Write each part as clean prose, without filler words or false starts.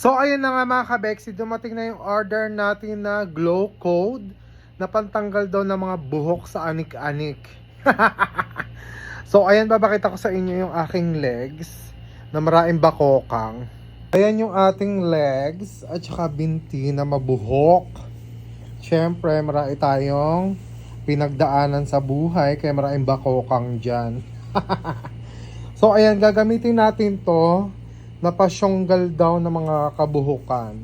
So ayun na nga mga kabeksi, dumating na yung order natin na glow code na pantanggal daw ng mga buhok sa anik-anik. So ayan, babakita ko sa inyo yung aking legs na maraming bakokang. Ayan yung ating legs at saka binti na mabuhok. Siyempre marami tayong pinagdaanan sa buhay kaya maraming bakokang dyan. So ayan, gagamitin natin to na pasyonggal daw ng mga kabuhukan.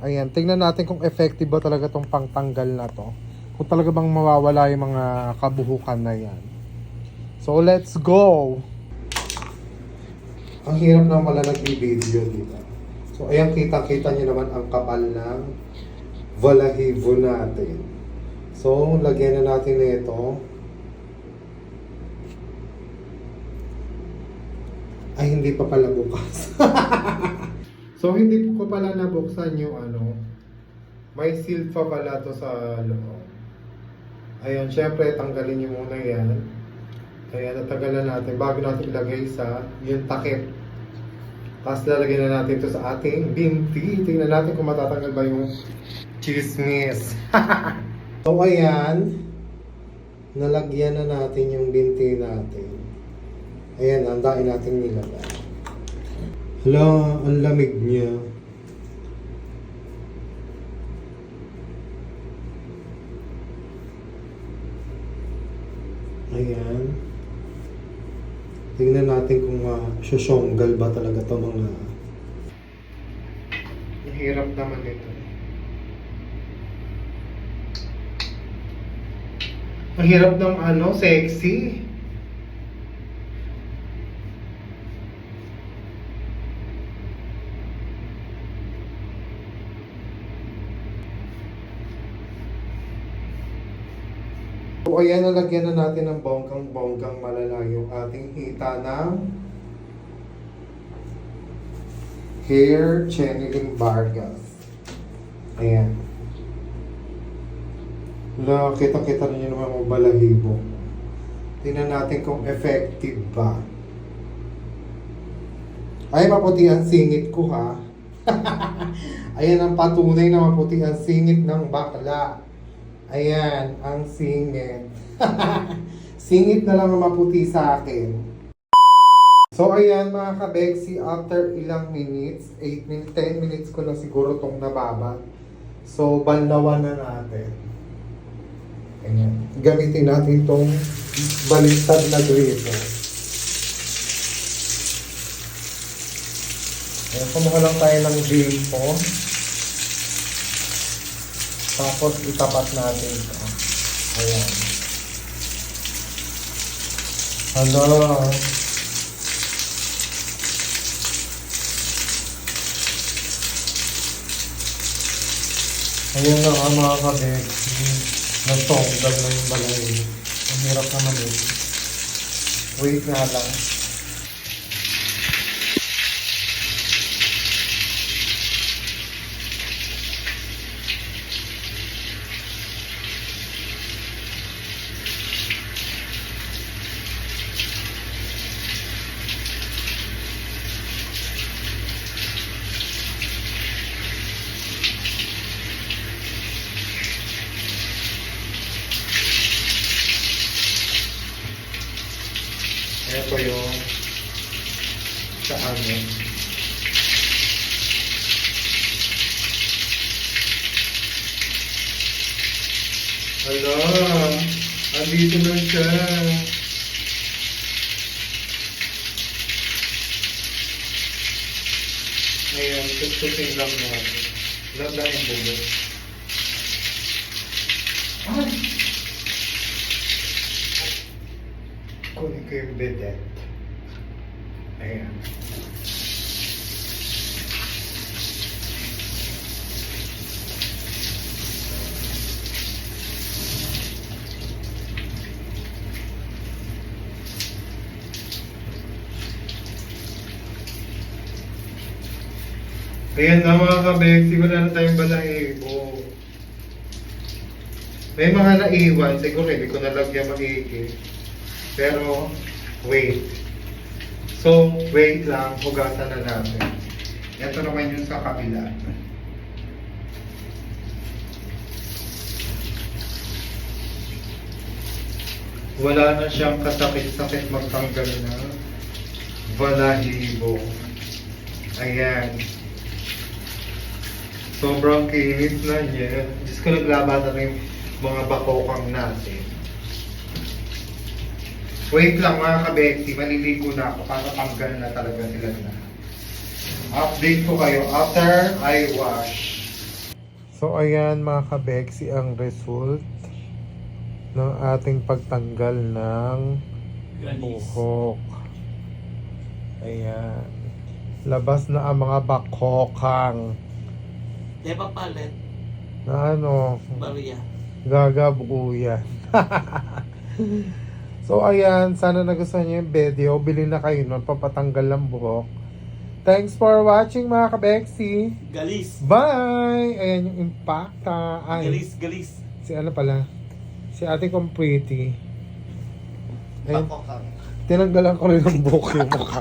Ayan, tingnan natin kung effective ba talaga tong pangtanggal na to. Kung talaga bang mawawala yung mga kabuhukan na yan. So, let's go! Ang hirap na wala nag-video dito. So, ayan, kita-kita nyo naman ang kapal ng balahibo natin. So, lagyan na natin na ito. Ay, hindi pa pala bukas. So, hindi ko pala nabuksan yung ano. May seal pa pala to sa loob. Ayan, syempre, tanggalin nyo muna yan. Ayan, natanggalan natin bago natin ilagay sa yung takip. Tapos lalagyan na natin to sa ating binti. Tingnan natin kung matatanggal ba yung chismis. So, ayan. Nalagyan na natin yung binti natin. Ayan, andain natin nilagay. Hala, ang lamig niya. Ayan. Tingnan natin kung syosonggal ba talaga ito mga... Mahirap naman ito. Mahirap ng ano, sexy. So ayan, nalagyan na natin ng bonggang malala yung ating hita ng hair channeling Vargas. Ayan. Wala, kita-kita rin yung mga balahibo. Tingnan natin kung effective ba. Ay, maputi ang singit ko ha. Ayan ang patunay na maputi ang singit ng bakla. Ayan, ang singit. Singit na lang ang maputi sa akin. So, ayan mga kabeksi, after ilang minutes, 8 minutes, 10 minutes ko na siguro itong nababa. So, banlawan na natin. Ayan. Gamitin natin itong baliktad na gripo. Ayan, kumuha lang tayo ng gripo. Tapos itapat natin ito. Ayan. Hala. Ayan na nga mga kabeg. Nagtonggal na yung balay. Ang hirap naman yun. Wait nga lang. Ito yung sa amin. Hala, andito na siya. Ayan, tutusin lang natin. Lagla yung bulo. Ay! Kunin ko yung bidet. Ayan. Ayan na mga kabeksi, wala na tayong balahibo. May mga naiwan, siguro hindi ko nalagyan maigi. Pero, wait. So, wait lang, hugasan na natin. Ito naman yung sa kabila. Wala na siyang kasakit-sakit magtanggal na balahibo. Ayan. Sobrang kinis na niya. Diyos ko, naglabatan na yung mga bakokang natin. Wait lang mga kabexi, maliligo na ako para tanggal na talaga sila na. Update ko kayo after I wash. So ayan mga kabexi ang result ng ating pagtanggal ng buhok. Ayan. Labas na ang mga bakokang. Di ba palit? Na ano, Maria. gagabuyan. So ayan, sana nagustuhan niyo yung video. Bili na kayo nun, papatanggal ng buhok. Thanks for watching mga kabexi. Galis. Bye! Ayan yung impacta. Ay, Galis. si ano pala? Si ate kong pretty. Ayun, Bakokang. tinanggalan ko rin ng buhok yung mukha.